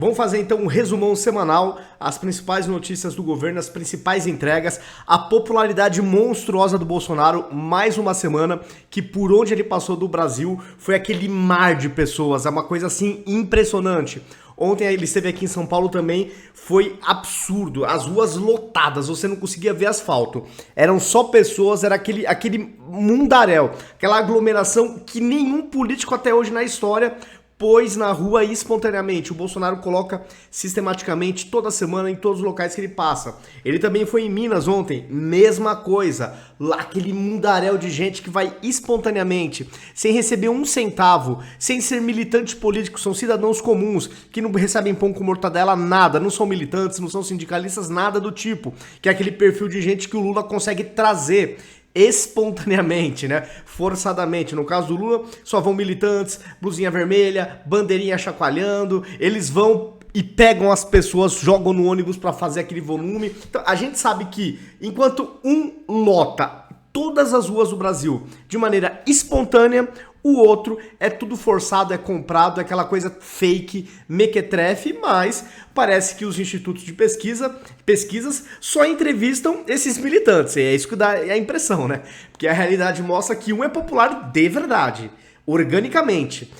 Vamos fazer então um resumão semanal, as principais notícias do governo, as principais entregas, a popularidade monstruosa do Bolsonaro, mais uma semana que por onde ele passou do Brasil foi aquele mar de pessoas, é uma coisa assim impressionante. Ontem ele esteve aqui em São Paulo também, foi absurdo, as ruas lotadas, você não conseguia ver asfalto, eram só pessoas, era aquele mundaréu, aquela aglomeração que nenhum político até hoje na história pôs na rua espontaneamente. O Bolsonaro coloca sistematicamente toda semana em todos os locais que ele passa. Ele também foi em Minas ontem, mesma coisa. Lá aquele mundaréu de gente que vai espontaneamente, sem receber um centavo, sem ser militante político, são cidadãos comuns que não recebem pão com mortadela, nada, não são militantes, não são sindicalistas, nada do tipo, que é aquele perfil de gente que o Lula consegue trazer espontaneamente, né? Forçadamente. No caso do Lula, só vão militantes, blusinha vermelha, bandeirinha chacoalhando, eles vão e pegam as pessoas, jogam no ônibus para fazer aquele volume. Então, a gente sabe que enquanto um lota todas as ruas do Brasil de maneira espontânea, o outro é tudo forçado, é comprado, é aquela coisa fake, mequetrefe, mas parece que os institutos de pesquisas só entrevistam esses militantes, e é isso que dá a impressão, né? Porque a realidade mostra que um é popular de verdade, organicamente,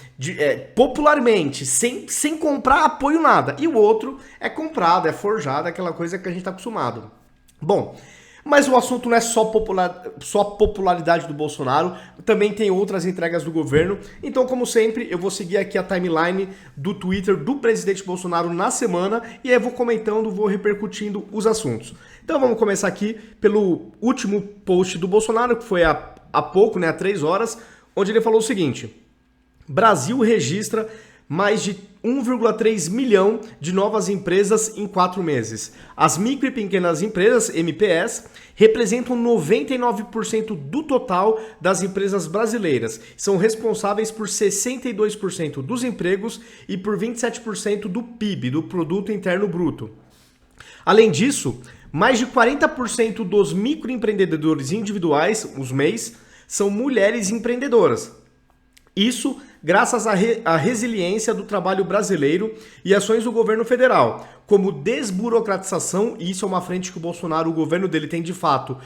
popularmente, sem comprar apoio nada, e o outro é comprado, é forjado, aquela coisa que a gente tá acostumado. Bom, mas o assunto não é só a popularidade do Bolsonaro, também tem outras entregas do governo. Então, como sempre, eu vou seguir aqui a timeline do Twitter do presidente Bolsonaro na semana e aí eu vou comentando, vou repercutindo os assuntos. Então vamos começar aqui pelo último post do Bolsonaro, que foi há pouco, né, há 3 horas, onde ele falou o seguinte: Brasil registra mais de 1,3 milhão de novas empresas em 4 meses. As micro e pequenas empresas, MPS, representam 99% do total das empresas brasileiras. São responsáveis por 62% dos empregos e por 27% do PIB, do Produto Interno Bruto. Além disso, mais de 40% dos microempreendedores individuais, os MEIs, são mulheres empreendedoras. Isso graças à resiliência do trabalho brasileiro e ações do governo federal, como desburocratização, e isso é uma frente que o Bolsonaro, o governo dele tem de fato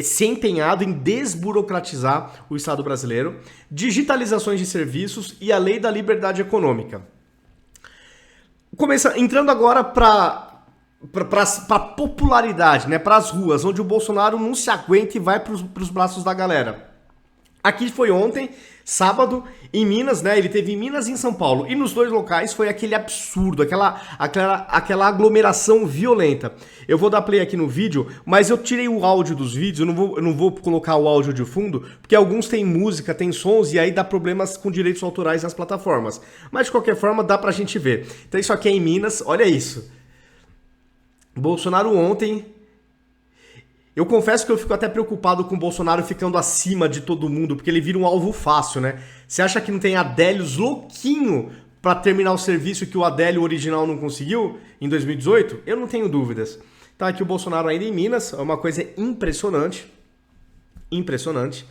se empenhado em desburocratizar o Estado brasileiro, digitalizações de serviços e a lei da liberdade econômica. Entrando agora para a popularidade, né, para as ruas, onde o Bolsonaro não se aguenta e vai para os braços da galera. Aqui foi ontem, sábado, em Minas, né? Ele teve em Minas e em São Paulo. E nos dois locais foi aquele absurdo, aquela aglomeração violenta. Eu vou dar play aqui no vídeo, mas eu tirei o áudio dos vídeos, eu não vou colocar o áudio de fundo, porque alguns têm música, tem sons, e aí dá problemas com direitos autorais nas plataformas. Mas de qualquer forma, dá pra gente ver. Então isso aqui é em Minas, olha isso. Bolsonaro ontem... Eu confesso que eu fico até preocupado com o Bolsonaro ficando acima de todo mundo, porque ele vira um alvo fácil, né? Você acha que não tem Adélios louquinho pra terminar o serviço que o Adélio original não conseguiu em 2018? Eu não tenho dúvidas. Tá aqui o Bolsonaro ainda em Minas, é uma coisa impressionante. Impressionante.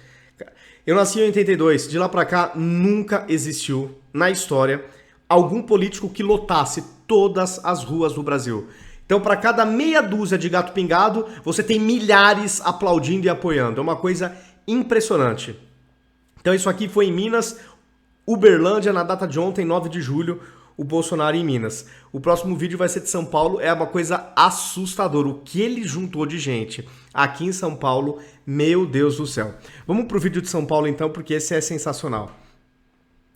Eu nasci em 82, de lá pra cá nunca existiu na história algum político que lotasse todas as ruas do Brasil. Então, para cada meia dúzia de gato pingado, você tem milhares aplaudindo e apoiando. É uma coisa impressionante. Então, isso aqui foi em Minas, Uberlândia, na data de ontem, 9 de julho, o Bolsonaro em Minas. O próximo vídeo vai ser de São Paulo, é uma coisa assustadora. O que ele juntou de gente aqui em São Paulo, meu Deus do céu. Vamos pro vídeo de São Paulo, então, porque esse é sensacional.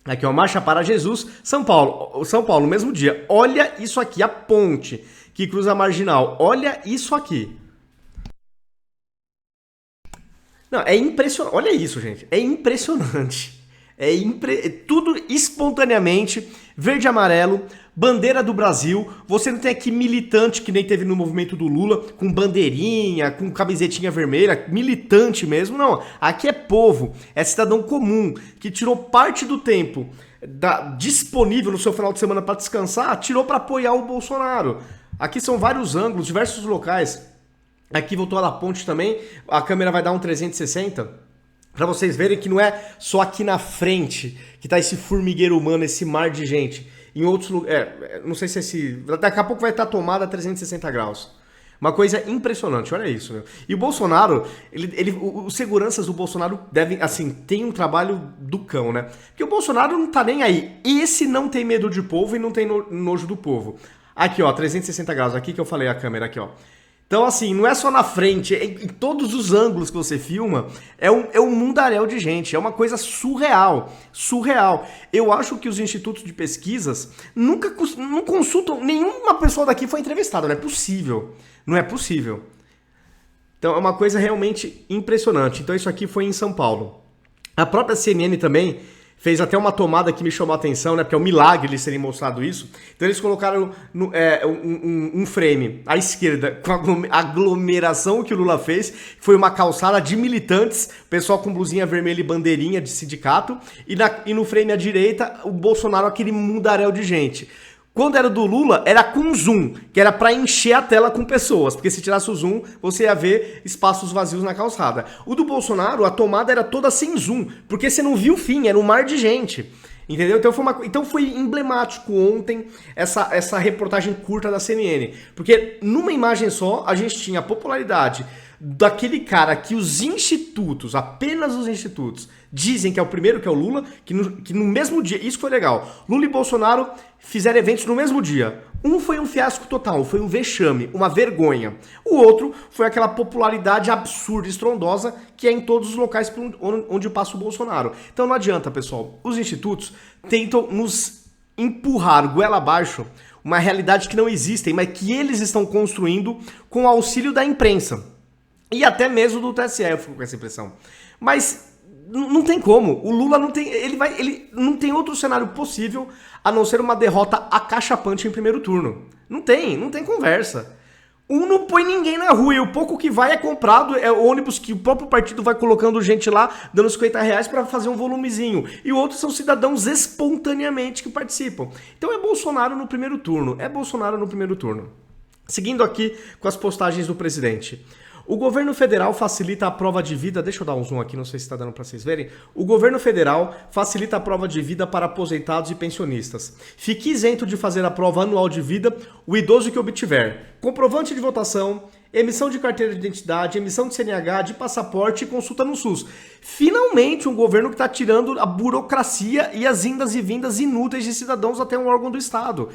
Aqui, ó, Marcha para Jesus, São Paulo, mesmo dia. Olha isso aqui, a ponte que cruza a Marginal. Olha isso aqui. Não, é impressionante. Olha isso, gente. É impressionante. Tudo espontaneamente, verde e amarelo, bandeira do Brasil. Você não tem aqui militante, que nem teve no movimento do Lula, com bandeirinha, com camisetinha vermelha, militante mesmo. Não, aqui é povo, é cidadão comum, que tirou parte do tempo disponível no seu final de semana para descansar, tirou para apoiar o Bolsonaro. Aqui são vários ângulos, diversos locais. Aqui voltou a da ponte também, a câmera vai dar um 360, para vocês verem que não é só aqui na frente que tá esse formigueiro humano, esse mar de gente. em outros lugares. Não sei se daqui a pouco vai estar tomada a 360 graus. Uma coisa impressionante, olha isso, meu. E o Bolsonaro, os seguranças do Bolsonaro devem, assim, tem um trabalho do cão, né? Porque o Bolsonaro não tá nem aí. Esse não tem medo de povo e não tem nojo do povo. Aqui, ó, 360 graus, aqui que eu falei a câmera, aqui, ó. Então, assim, não é só na frente, em todos os ângulos que você filma, é um mundaréu de gente, é uma coisa surreal, surreal. Eu acho que os institutos de pesquisas não consultam, nenhuma pessoa daqui foi entrevistada, não é possível, não é possível. Então, é uma coisa realmente impressionante. Então, isso aqui foi em São Paulo. A própria CNN também fez até uma tomada que me chamou a atenção, né? Porque é um milagre eles terem mostrado isso. Então eles colocaram um frame à esquerda com a aglomeração que o Lula fez. Foi uma calçada de militantes, pessoal com blusinha vermelha e bandeirinha de sindicato. E no frame à direita, o Bolsonaro, aquele mundaréu de gente. Quando era do Lula, era com zoom, que era para encher a tela com pessoas, porque se tirasse o zoom, você ia ver espaços vazios na calçada. O do Bolsonaro, a tomada era toda sem zoom, porque você não viu o fim, era um mar de gente. Entendeu? Então foi emblemático ontem essa reportagem curta da CNN, porque numa imagem só, a gente tinha a popularidade daquele cara que os institutos, apenas os institutos, dizem que é o primeiro, que é o Lula, que no mesmo dia, isso foi legal, Lula e Bolsonaro fizeram eventos no mesmo dia. Um foi um fiasco total, foi um vexame, uma vergonha. O outro foi aquela popularidade absurda, estrondosa, que é em todos os locais onde passa o Bolsonaro. Então não adianta, pessoal. Os institutos tentam nos empurrar goela abaixo uma realidade que não existe, mas que eles estão construindo com o auxílio da imprensa. E até mesmo do TSE, eu fico com essa impressão. Mas não tem como. O Lula não tem. Ele não tem outro cenário possível a não ser uma derrota acachapante em primeiro turno. Não tem conversa. Não põe ninguém na rua e o pouco que vai é comprado, é ônibus que o próprio partido vai colocando gente lá, dando R$50 para fazer um volumezinho. E o outro são cidadãos espontaneamente que participam. Então é Bolsonaro no primeiro turno. Seguindo aqui com as postagens do presidente. O governo federal facilita a prova de vida... Deixa eu dar um zoom aqui, não sei se está dando para vocês verem. O governo federal facilita a prova de vida para aposentados e pensionistas. Fique isento de fazer a prova anual de vida o idoso que obtiver comprovante de votação, emissão de carteira de identidade, emissão de CNH, de passaporte e consulta no SUS. Finalmente um governo que está tirando a burocracia e as indas e vindas inúteis de cidadãos até um órgão do Estado.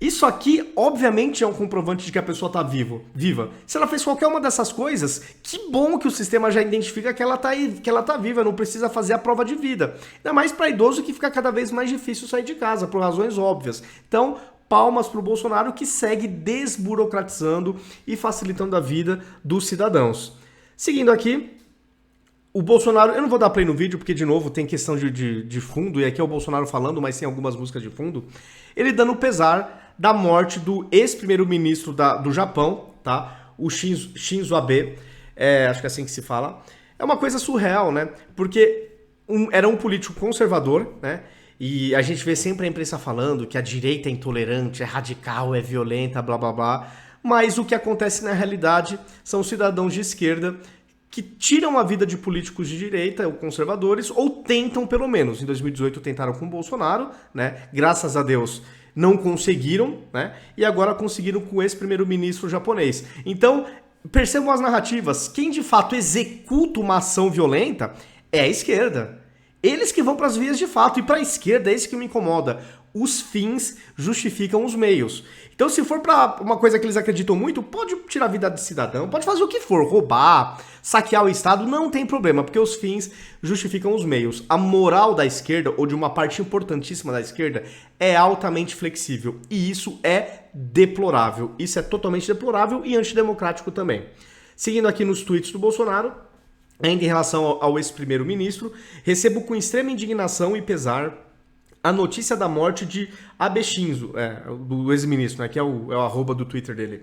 Isso aqui, obviamente, é um comprovante de que a pessoa está viva. Se ela fez qualquer uma dessas coisas, que bom que o sistema já identifica que ela está viva, não precisa fazer a prova de vida. Ainda mais para idoso que fica cada vez mais difícil sair de casa, por razões óbvias. Então, palmas para o Bolsonaro que segue desburocratizando e facilitando a vida dos cidadãos. Seguindo aqui, o Bolsonaro, eu não vou dar play no vídeo porque, de novo, tem questão de fundo, e aqui é o Bolsonaro falando, mas tem algumas músicas de fundo. Ele dando pesar da morte do ex-primeiro-ministro do Japão, tá? O Shinzo Abe, acho que é assim que se fala. É uma coisa surreal, né? Porque era um político conservador, né? E a gente vê sempre a imprensa falando que a direita é intolerante, é radical, é violenta, blá blá blá. Mas o que acontece na realidade são cidadãos de esquerda que tiram a vida de políticos de direita, ou conservadores, ou tentam pelo menos. Em 2018 tentaram com o Bolsonaro, né? Graças a Deus não conseguiram, né? E agora conseguiram com o ex-primeiro-ministro japonês. Então, percebam as narrativas. Quem de fato executa uma ação violenta é a esquerda. Eles que vão para as vias de fato. E para a esquerda é isso que me incomoda. Os fins justificam os meios. Então, se for para uma coisa que eles acreditam muito, pode tirar a vida de cidadão, pode fazer o que for, roubar, saquear o Estado, não tem problema, porque os fins justificam os meios. A moral da esquerda, ou de uma parte importantíssima da esquerda, é altamente flexível. E isso é deplorável. Isso é totalmente deplorável e antidemocrático também. Seguindo aqui nos tweets do Bolsonaro, ainda em relação ao ex-primeiro-ministro, recebo com extrema indignação e pesar a notícia da morte de Abe Shinzo, do ex-ministro, né, que é o arroba do Twitter dele.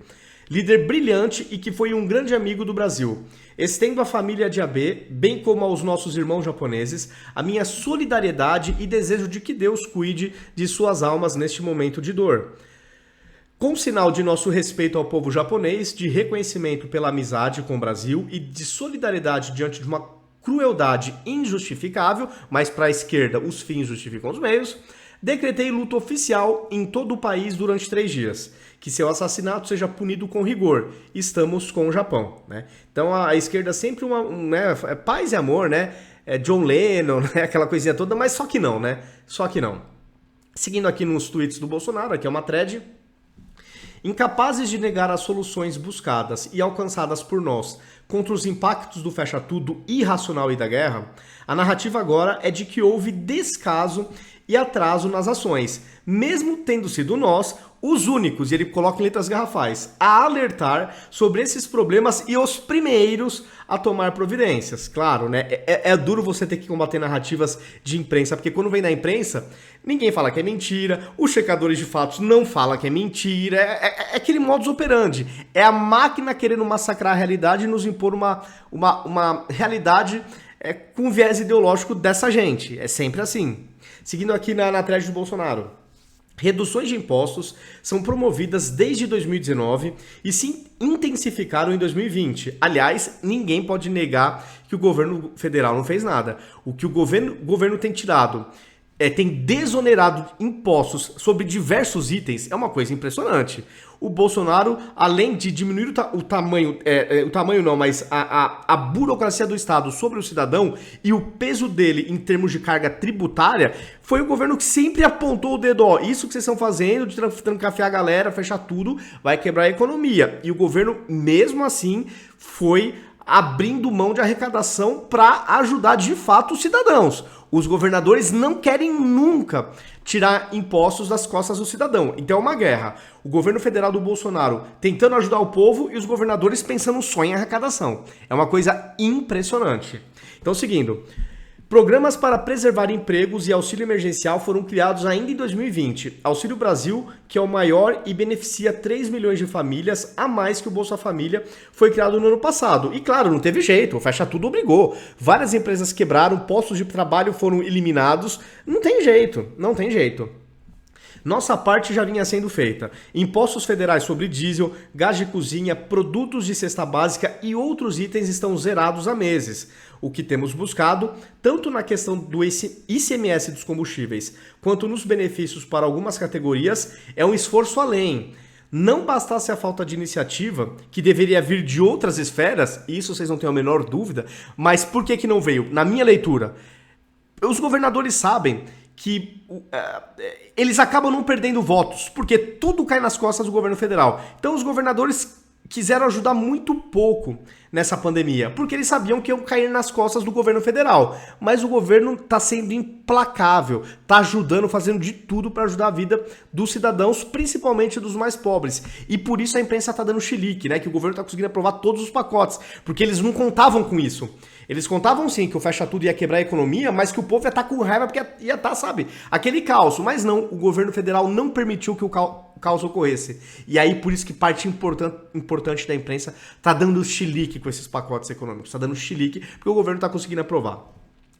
Líder brilhante e que foi um grande amigo do Brasil. Estendo à família de Abe, bem como aos nossos irmãos japoneses, a minha solidariedade e desejo de que Deus cuide de suas almas neste momento de dor. Com sinal de nosso respeito ao povo japonês, de reconhecimento pela amizade com o Brasil e de solidariedade diante de uma crueldade injustificável, mas para a esquerda os fins justificam os meios, Decretei luto oficial em todo o país durante 3 dias. Que seu assassinato seja punido com rigor. Estamos com o Japão, né? Então a esquerda sempre né, é paz e amor, né? É John Lennon, né? Aquela coisinha toda, mas só que não, né? Só que não. Seguindo aqui nos tweets do Bolsonaro, aqui é uma thread. Incapazes de negar as soluções buscadas e alcançadas por nós contra os impactos do fecha-tudo irracional e da guerra, a narrativa agora é de que houve descaso e atraso nas ações, mesmo tendo sido nós os únicos, e ele coloca em letras garrafais, a alertar sobre esses problemas e os primeiros a tomar providências. Claro, né? É duro você ter que combater narrativas de imprensa, porque quando vem da imprensa, ninguém fala que é mentira, os checadores de fatos não falam que é mentira, é aquele modus operandi. É a máquina querendo massacrar a realidade e nos impor uma realidade com viés ideológico dessa gente. É sempre assim. Seguindo aqui na thread do Bolsonaro. Reduções de impostos são promovidas desde 2019 e se intensificaram em 2020. Aliás, ninguém pode negar que o governo federal não fez nada. O que o governo tem tirado, tem desonerado impostos sobre diversos itens, é uma coisa impressionante. O Bolsonaro, além de diminuir o tamanho não, mas a burocracia do Estado sobre o cidadão e o peso dele em termos de carga tributária, foi o governo que sempre apontou o dedo, ó, isso que vocês estão fazendo, de trancafiar a galera, fechar tudo, vai quebrar a economia. E o governo, mesmo assim, foi abrindo mão de arrecadação para ajudar de fato os cidadãos. Os governadores não querem nunca tirar impostos das costas do cidadão. Então é uma guerra. O governo federal do Bolsonaro tentando ajudar o povo e os governadores pensando só em arrecadação. É uma coisa impressionante. Então, seguindo. Programas para preservar empregos e auxílio emergencial foram criados ainda em 2020. Auxílio Brasil, que é o maior e beneficia 3 milhões de famílias, a mais que o Bolsa Família, foi criado no ano passado. E claro, não teve jeito, o Fecha Tudo obrigou. Várias empresas quebraram, postos de trabalho foram eliminados. Não tem jeito, não tem jeito. Nossa parte já vinha sendo feita. Impostos federais sobre diesel, gás de cozinha, produtos de cesta básica e outros itens estão zerados há meses. O que temos buscado, tanto na questão do ICMS dos combustíveis, quanto nos benefícios para algumas categorias, é um esforço além. Não bastasse a falta de iniciativa, que deveria vir de outras esferas, isso vocês não têm a menor dúvida, mas por que não veio? Na minha leitura, os governadores sabem que eles acabam não perdendo votos, porque tudo cai nas costas do governo federal. Então os governadores quiseram ajudar muito pouco nessa pandemia, porque eles sabiam que iam cair nas costas do governo federal. Mas o governo está sendo implacável, está ajudando, fazendo de tudo para ajudar a vida dos cidadãos, principalmente dos mais pobres. E por isso a imprensa está dando chilique, né? Que o governo está conseguindo aprovar todos os pacotes, porque eles não contavam com isso. Eles contavam sim que o Fecha Tudo ia quebrar a economia, mas que o povo ia estar com raiva porque ia estar, sabe, aquele caos. Mas não, o governo federal não permitiu que o caos ocorresse. E aí, por isso que parte importante da imprensa tá dando chilique com esses pacotes econômicos. Tá dando chilique porque o governo tá conseguindo aprovar.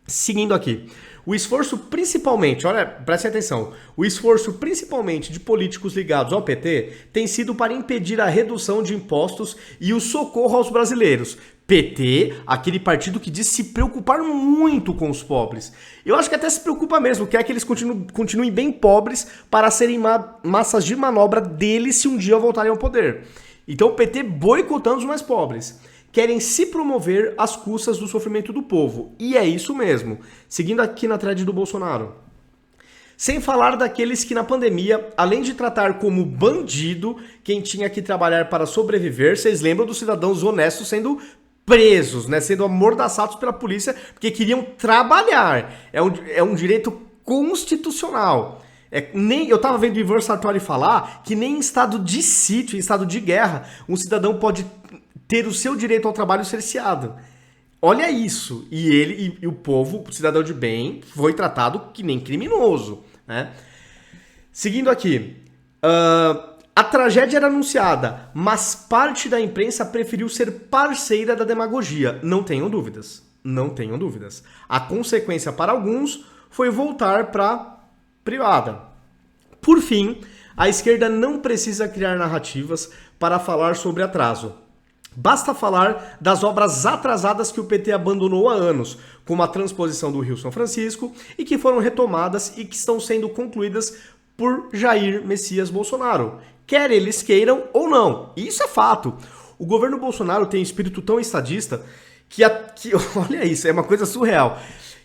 Seguindo aqui, o esforço principalmente, olha, preste atenção, o esforço principalmente de políticos ligados ao PT tem sido para impedir a redução de impostos e o socorro aos brasileiros. PT, aquele partido que diz se preocupar muito com os pobres. Eu acho que até se preocupa mesmo, quer que eles continuem bem pobres para serem massas de manobra deles se um dia voltarem ao poder. Então o PT boicotando os mais pobres. Querem se promover às custas do sofrimento do povo. E é isso mesmo. Seguindo aqui na thread do Bolsonaro. Sem falar daqueles que na pandemia, além de tratar como bandido quem tinha que trabalhar para sobreviver, vocês lembram dos cidadãos honestos sendo presos, né? Sendo amordaçados pela polícia porque queriam trabalhar. É um direito constitucional. Eu tava vendo o Ivan Sartori falar que nem em estado de sítio, em estado de guerra, um cidadão pode ter o seu direito ao trabalho cerceado. Olha isso. E ele e o povo, o cidadão de bem, foi tratado que nem criminoso, né? Seguindo aqui. A tragédia era anunciada, mas parte da imprensa preferiu ser parceira da demagogia. Não tenham dúvidas. Não tenham dúvidas. A consequência para alguns foi voltar para privada. Por fim, a esquerda não precisa criar narrativas para falar sobre atraso. Basta falar das obras atrasadas que o PT abandonou há anos, como a transposição do Rio-São Francisco, e que foram retomadas e que estão sendo concluídas por Jair Messias Bolsonaro. Quer eles queiram ou não. Isso é fato. O governo Bolsonaro tem um espírito tão estadista que olha isso, é uma coisa surreal.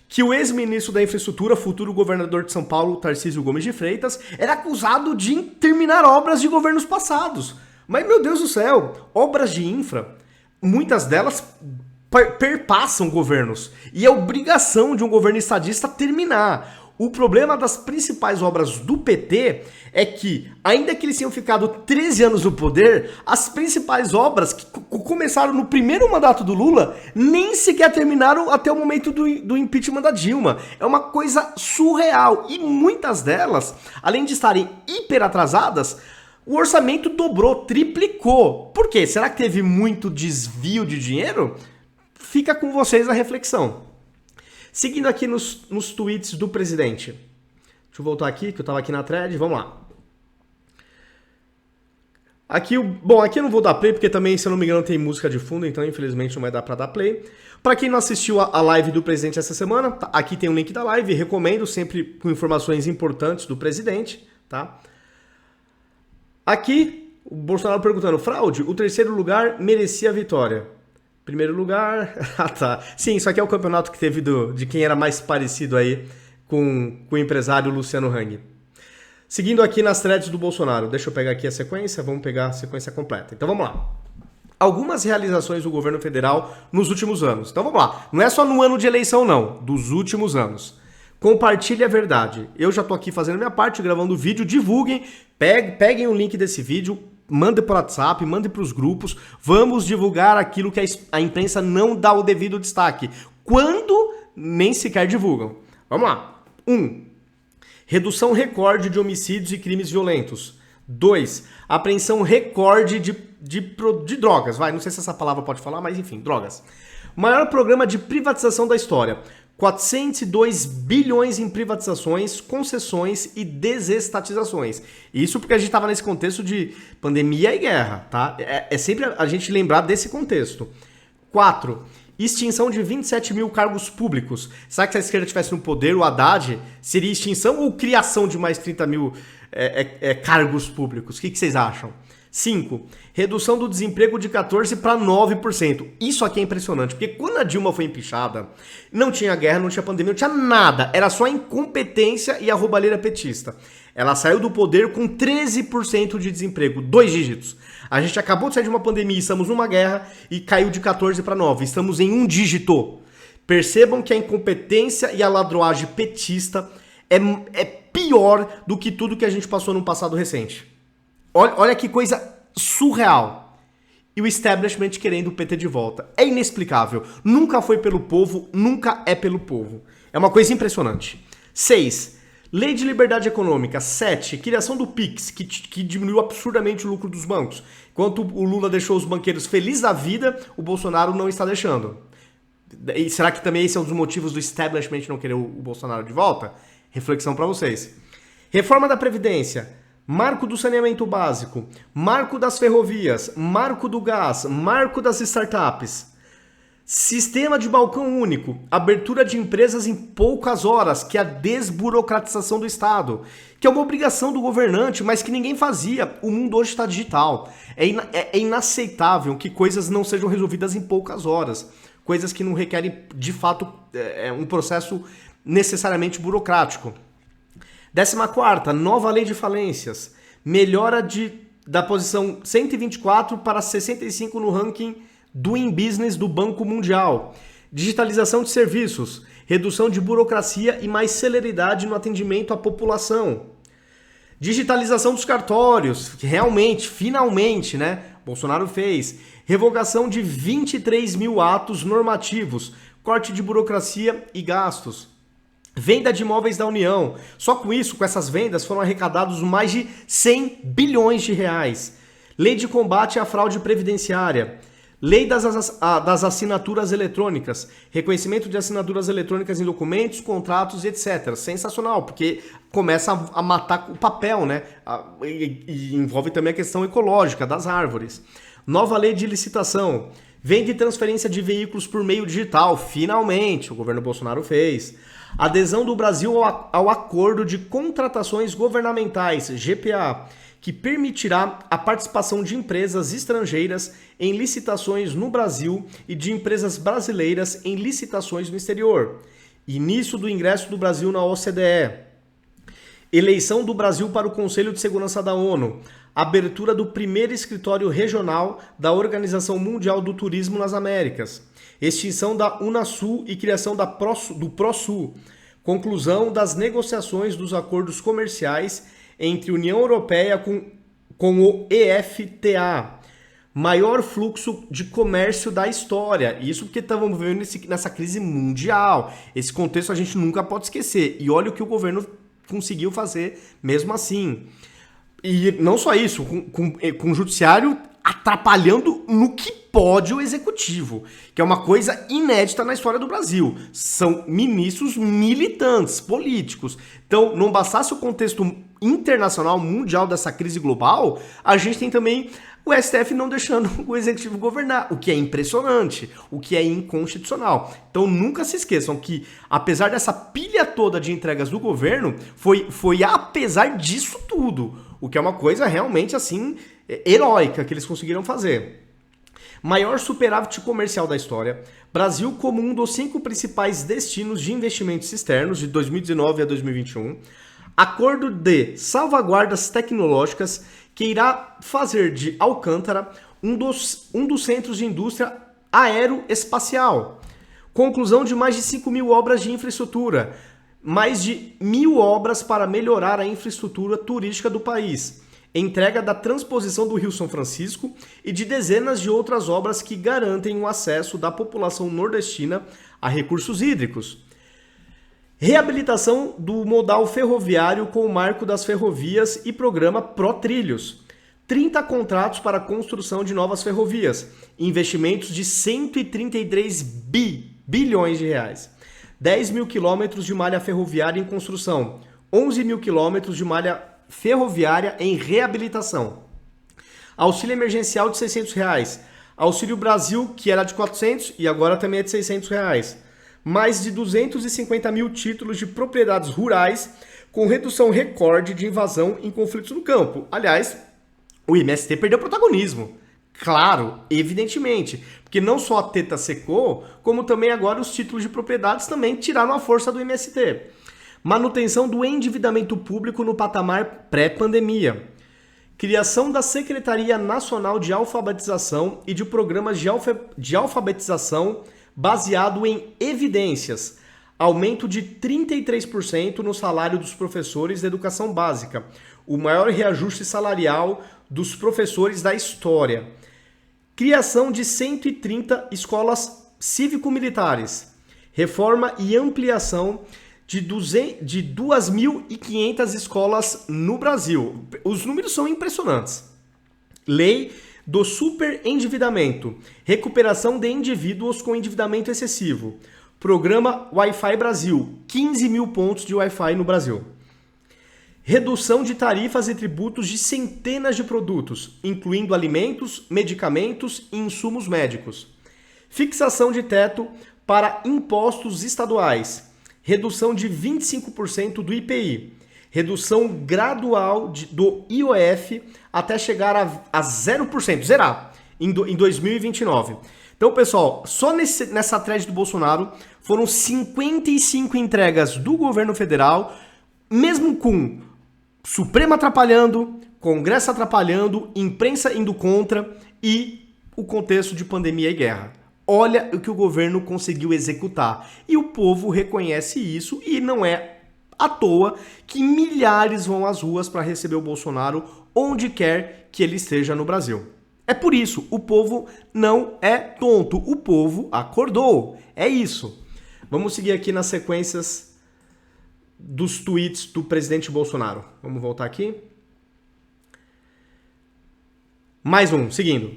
Que o ex-ministro da Infraestrutura, futuro governador de São Paulo, Tarcísio Gomes de Freitas, era acusado de terminar obras de governos passados. Mas, meu Deus do céu, obras de infra, muitas delas perpassam governos. E é obrigação de um governo estadista terminar. O problema das principais obras do PT é que, ainda que eles tenham ficado 13 anos no poder, as principais obras que começaram no primeiro mandato do Lula nem sequer terminaram até o momento do impeachment da Dilma. É uma coisa surreal. E muitas delas, além de estarem hiper atrasadas, o orçamento dobrou, triplicou. Por quê? Será que teve muito desvio de dinheiro? Fica com vocês a reflexão. Seguindo aqui nos tweets do presidente. Deixa eu voltar aqui, que eu estava aqui na thread. Vamos lá. Aqui eu não vou dar play, porque também, se eu não me engano, tem música de fundo, então infelizmente não vai dar para dar play. Para quem não assistiu a live do presidente essa semana, aqui tem o link da live. Recomendo, sempre com informações importantes do presidente, tá? Aqui, o Bolsonaro perguntando, fraude, o terceiro lugar merecia a vitória. Primeiro lugar... Ah, tá. Sim, isso aqui é o campeonato que teve de quem era mais parecido aí com o empresário Luciano Hang. Seguindo aqui nas threads do Bolsonaro. Deixa eu pegar aqui a sequência, vamos pegar a sequência completa. Então vamos lá. Algumas realizações do governo federal nos últimos anos. Então vamos lá. Não é só no ano de eleição, não. Dos últimos anos. Compartilhe a verdade. Eu já tô aqui fazendo minha parte, gravando vídeo. Divulguem, peguem o link desse vídeo, mandem para o WhatsApp, mandem para os grupos. Vamos divulgar aquilo que a imprensa não dá o devido destaque. Quando nem sequer divulgam. Vamos lá. 1. Redução recorde de homicídios e crimes violentos. 2. Apreensão recorde de drogas. Não sei se essa palavra pode falar, mas enfim, drogas. Maior programa de privatização da história. 402 bilhões em privatizações, concessões e desestatizações. Isso porque a gente estava nesse contexto de pandemia e guerra, tá? É sempre a gente lembrar desse contexto. 4. Extinção de 27 mil cargos públicos. Será que se a esquerda estivesse no poder, o Haddad, seria extinção ou criação de mais 30 mil cargos públicos? O que vocês acham? 5. Redução do desemprego de 14% para 9%. Isso aqui é impressionante, porque quando a Dilma foi empichada, não tinha guerra, não tinha pandemia, não tinha nada. Era só a incompetência e a roubalheira petista. Ela saiu do poder com 13% de desemprego, 2 dígitos. A gente acabou de sair de uma pandemia, estamos numa guerra e caiu de 14 para 9. Estamos em 1 dígito. Percebam que a incompetência e a ladroagem petista é pior do que tudo que a gente passou no passado recente. Olha que coisa surreal. E o establishment querendo o PT de volta. É inexplicável. Nunca foi pelo povo, nunca é pelo povo. É uma coisa impressionante. 6. Lei de liberdade econômica. 7. Criação do PIX, que diminuiu absurdamente o lucro dos bancos. Enquanto o Lula deixou os banqueiros felizes da vida, o Bolsonaro não está deixando. E será que também esse é um dos motivos do establishment não querer o Bolsonaro de volta? Reflexão para vocês. Reforma da Previdência. Marco do saneamento básico, marco das ferrovias, marco do gás, marco das startups. Sistema de balcão único, abertura de empresas em poucas horas, que é a desburocratização do Estado, que é uma obrigação do governante, mas que ninguém fazia. O mundo hoje está digital. É inaceitável que coisas não sejam resolvidas em poucas horas. Coisas que não requerem, de fato, um processo necessariamente burocrático. 14ª, nova lei de falências. Melhora da posição 124 para 65 no ranking Doing Business do Banco Mundial. Digitalização de serviços. Redução de burocracia e mais celeridade no atendimento à população. Digitalização dos cartórios. Realmente, finalmente, né? Bolsonaro fez. Revogação de 23 mil atos normativos. Corte de burocracia e gastos. Venda de imóveis da União. Só com isso, com essas vendas, foram arrecadados mais de 100 bilhões de reais. Lei de combate à fraude previdenciária. Lei das assinaturas eletrônicas. Reconhecimento de assinaturas eletrônicas em documentos, contratos e etc. Sensacional, porque começa a matar o papel, né? E envolve também a questão ecológica das árvores. Nova lei de licitação. Vem de transferência de veículos por meio digital. Finalmente, o governo Bolsonaro fez. Adesão do Brasil ao Acordo de Contratações Governamentais, GPA, que permitirá a participação de empresas estrangeiras em licitações no Brasil e de empresas brasileiras em licitações no exterior. Início do ingresso do Brasil na OCDE. Eleição do Brasil para o Conselho de Segurança da ONU. Abertura do primeiro escritório regional da Organização Mundial do Turismo nas Américas. Extinção da Unasul e criação do Prosul. Conclusão das negociações dos acordos comerciais entre União Europeia com o EFTA. Maior fluxo de comércio da história. Isso porque estamos vivendo nessa crise mundial. Esse contexto a gente nunca pode esquecer. E olha o que o governo conseguiu fazer mesmo assim. E não só isso, com o judiciário atrapalhando no que pode o executivo, que é uma coisa inédita na história do Brasil. São ministros militantes, políticos. Então, não bastasse o contexto internacional, mundial dessa crise global, a gente tem também o STF não deixando o executivo governar, o que é impressionante, o que é inconstitucional. Então nunca se esqueçam que, apesar dessa pilha toda de entregas do governo, foi apesar disso tudo, o que é uma coisa realmente assim heróica que eles conseguiram fazer. Maior superávit comercial da história, Brasil como um dos 5 principais destinos de investimentos externos de 2019 a 2021, acordo de salvaguardas tecnológicas que irá fazer de Alcântara um dos centros de indústria aeroespacial. Conclusão de mais de 5.000 obras de infraestrutura, mais de 1.000 obras para melhorar a infraestrutura turística do país. Entrega da transposição do Rio São Francisco e de dezenas de outras obras que garantem o acesso da população nordestina a recursos hídricos. Reabilitação do modal ferroviário com o marco das ferrovias e programa Pró-Trilhos. 30 contratos para a construção de novas ferrovias. Investimentos de 133 bilhões de reais. 10 mil quilômetros de malha ferroviária em construção. 11 mil quilômetros de malha ferroviária em reabilitação. Auxílio emergencial de R$ 600. Auxílio Brasil, que era de 400 e agora também é de R$ 600. Mais de 250 mil títulos de propriedades rurais com redução recorde de invasão em conflitos no campo. Aliás, o MST perdeu protagonismo. Claro, evidentemente, porque não só a teta secou, como também agora os títulos de propriedades também tiraram a força do MST. Manutenção do endividamento público no patamar pré-pandemia. Criação da Secretaria Nacional de Alfabetização e de programas de alfabetização baseado em evidências. Aumento de 33% no salário dos professores da educação básica. O maior reajuste salarial dos professores da história. Criação de 130 escolas cívico-militares. Reforma e ampliação de 2.500 escolas no Brasil. Os números são impressionantes. Lei do superendividamento, recuperação de indivíduos com endividamento excessivo. Programa Wi-Fi Brasil, 15 mil pontos de Wi-Fi no Brasil. Redução de tarifas e tributos de centenas de produtos, incluindo alimentos, medicamentos e insumos médicos. Fixação de teto para impostos estaduais. Redução de 25% do IPI. Redução gradual do IOF até chegar a 0%, zerar, em 2029. Então, pessoal, só nessa thread do Bolsonaro foram 55 entregas do governo federal, mesmo com Supremo atrapalhando, Congresso atrapalhando, imprensa indo contra e o contexto de pandemia e guerra. Olha o que o governo conseguiu executar. E o povo reconhece isso e não é à toa que milhares vão às ruas para receber o Bolsonaro onde quer que ele esteja no Brasil. É por isso, o povo não é tonto, o povo acordou. É isso. Vamos seguir aqui nas sequências dos tweets do presidente Bolsonaro. Vamos voltar aqui. Mais um, seguindo.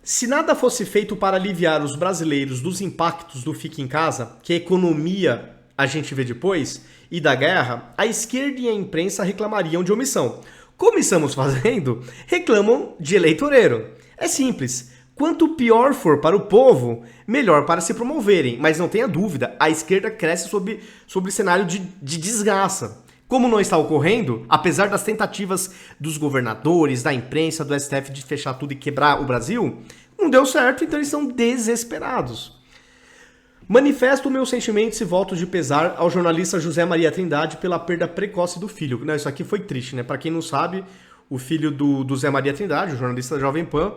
Se nada fosse feito para aliviar os brasileiros dos impactos do Fique em Casa, que a economia a gente vê depois, e da guerra, a esquerda e a imprensa reclamariam de omissão. Como estamos fazendo, reclamam de eleitoreiro. É simples. Quanto pior for para o povo, melhor para se promoverem. Mas não tenha dúvida, a esquerda cresce sobre cenário de desgraça. Como não está ocorrendo, apesar das tentativas dos governadores, da imprensa, do STF de fechar tudo e quebrar o Brasil, não deu certo, então eles são desesperados. Manifesto meus sentimentos e votos de pesar ao jornalista José Maria Trindade pela perda precoce do filho. Não, isso aqui foi triste, né? Para quem não sabe, o filho do Zé Maria Trindade, o jornalista da Jovem Pan,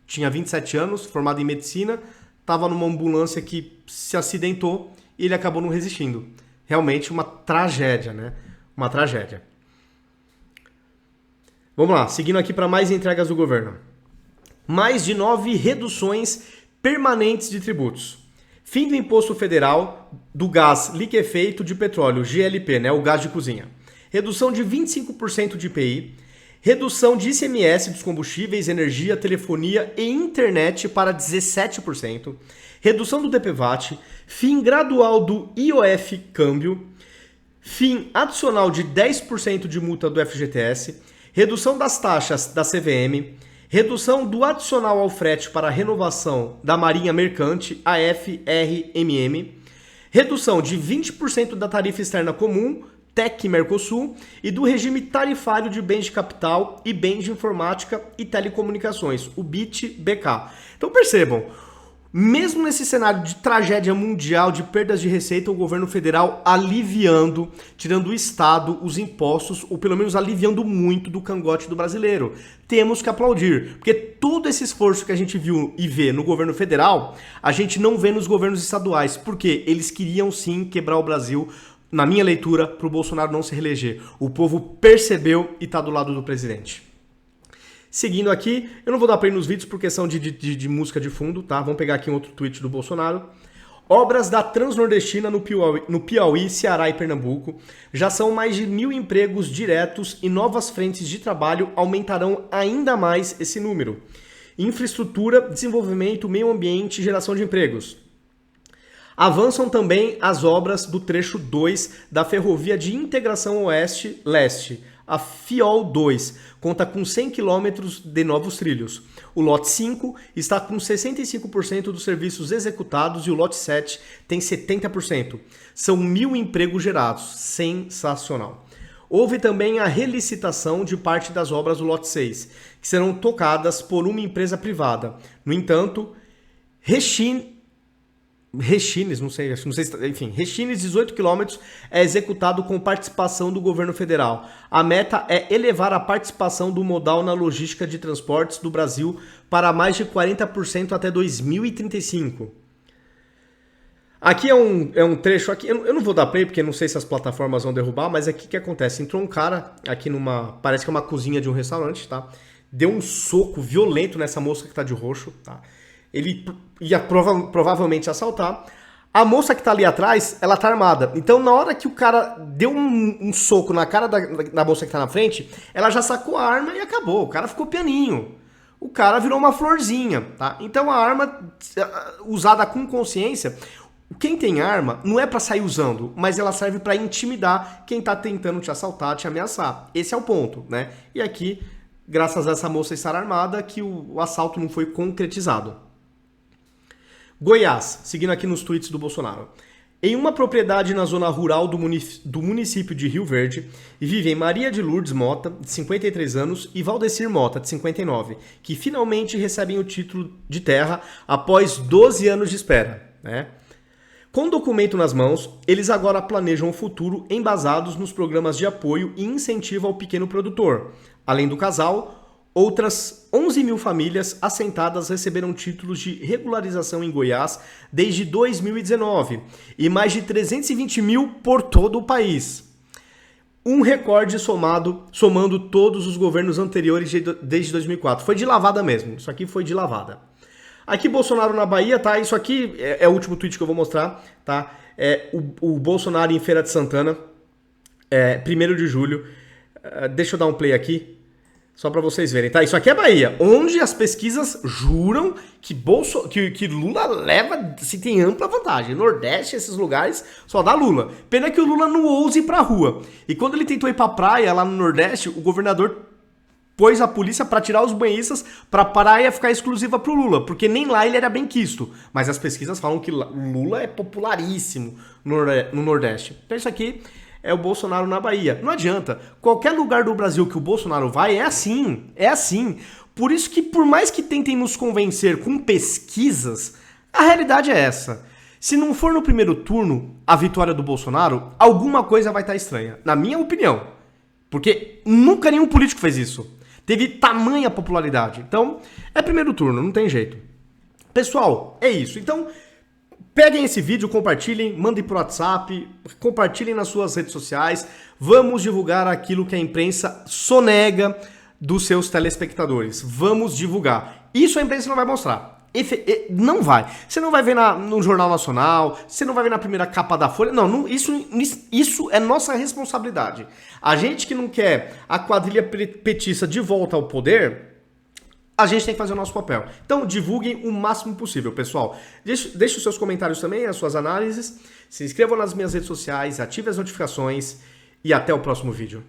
tinha 27 anos, formado em medicina, estava numa ambulância que se acidentou e ele acabou não resistindo. Realmente uma tragédia, né? Uma tragédia. Vamos lá, seguindo aqui para mais entregas do governo. Mais de 9 reduções permanentes de tributos. Fim do imposto federal do gás liquefeito de petróleo, GLP, né? O gás de cozinha. Redução de 25% de IPI. Redução de ICMS dos combustíveis, energia, telefonia e internet para 17%. Redução do DPVAT. Fim gradual do IOF câmbio. Fim adicional de 10% de multa do FGTS. Redução das taxas da CVM. Redução do adicional ao frete para a renovação da Marinha Mercante, AFRMM. Redução de 20% da tarifa externa comum, TEC Mercosul, e do regime tarifário de bens de capital e bens de informática e telecomunicações, o BIT-BK. Então percebam, mesmo nesse cenário de tragédia mundial, de perdas de receita, o governo federal aliviando, tirando o Estado, os impostos, ou pelo menos aliviando muito do cangote do brasileiro. Temos que aplaudir, porque todo esse esforço que a gente viu e vê no governo federal, a gente não vê nos governos estaduais, porque eles queriam sim quebrar o Brasil, na minha leitura, para o Bolsonaro não se reeleger. O povo percebeu e está do lado do presidente. Seguindo aqui, eu não vou dar play nos vídeos por questão de música de fundo, tá? Vamos pegar aqui um outro tweet do Bolsonaro. Obras da Transnordestina no Piauí, Ceará e Pernambuco. Já são mais de 1.000 empregos diretos e novas frentes de trabalho aumentarão ainda mais esse número. Infraestrutura, desenvolvimento, meio ambiente e geração de empregos. Avançam também as obras do trecho 2 da Ferrovia de Integração Oeste-Leste, a FIOL 2, conta com 100 km de novos trilhos. O lote 5 está com 65% dos serviços executados e o lote 7 tem 70%. São 1.000 empregos gerados. Sensacional. Houve também a relicitação de parte das obras do lote 6, que serão tocadas por uma empresa privada. No entanto, Rechines, enfim, Rechines, 18 km, é executado com participação do governo federal. A meta é elevar a participação do modal na logística de transportes do Brasil para mais de 40% até 2035. Aqui é um trecho, aqui eu não vou dar play porque não sei se as plataformas vão derrubar, mas aqui que acontece? Entrou um cara aqui parece que é uma cozinha de um restaurante, tá? Deu um soco violento nessa moça que tá de roxo, tá? Ele ia provavelmente assaltar. A moça que tá ali atrás, ela tá armada. Então, na hora que o cara deu um soco na cara da moça que tá na frente, ela já sacou a arma e acabou. O cara ficou pianinho. O cara virou uma florzinha, tá? Então, a arma usada com consciência, quem tem arma não é pra sair usando, mas ela serve pra intimidar quem tá tentando te assaltar, te ameaçar. Esse é o ponto, né? E aqui, graças a essa moça estar armada, que o assalto não foi concretizado. Goiás, seguindo aqui nos tweets do Bolsonaro. Em uma propriedade na zona rural do município de Rio Verde, vivem Maria de Lourdes Mota, de 53 anos, e Valdecir Mota, de 59, que finalmente recebem o título de terra após 12 anos de espera, né? Com documento nas mãos, eles agora planejam o futuro embasados nos programas de apoio e incentivo ao pequeno produtor. Além do casal, outras 11.000 famílias assentadas receberam títulos de regularização em Goiás desde 2019 e mais de 320.000 por todo o país. Um recorde somando todos os governos anteriores desde 2004. Foi de lavada mesmo, isso aqui foi de lavada. Aqui Bolsonaro na Bahia, tá? Isso aqui é o último tweet que eu vou mostrar, tá? O Bolsonaro em Feira de Santana, 1º de julho. Deixa eu dar um play aqui. Só para vocês verem, tá? Isso aqui é Bahia, onde as pesquisas juram que Lula leva, se tem ampla vantagem. Nordeste, esses lugares, só dá Lula. Pena que o Lula não ouse ir pra rua. E quando ele tentou ir pra praia lá no Nordeste, o governador pôs a polícia para tirar os banhistas para parar e ficar exclusiva pro Lula, porque nem lá ele era bem quisto. Mas as pesquisas falam que Lula é popularíssimo no Nordeste. Então isso aqui é o Bolsonaro na Bahia. Não adianta. Qualquer lugar do Brasil que o Bolsonaro vai é assim. É assim. Por isso que, por mais que tentem nos convencer com pesquisas, a realidade é essa. Se não for no primeiro turno a vitória do Bolsonaro, alguma coisa vai estar estranha. Na minha opinião. Porque nunca nenhum político fez isso. Teve tamanha popularidade. Então, é primeiro turno, não tem jeito. Pessoal, é isso. Então, peguem esse vídeo, compartilhem, mandem por WhatsApp, compartilhem nas suas redes sociais. Vamos divulgar aquilo que a imprensa sonega dos seus telespectadores. Vamos divulgar. Isso a imprensa não vai mostrar. Não vai. Você não vai ver no Jornal Nacional, você não vai ver na primeira capa da Folha. Não, isso é nossa responsabilidade. A gente que não quer a quadrilha petista de volta ao poder, a gente tem que fazer o nosso papel. Então divulguem o máximo possível, pessoal. Deixe os seus comentários também, as suas análises. Se inscrevam nas minhas redes sociais, ative as notificações e até o próximo vídeo.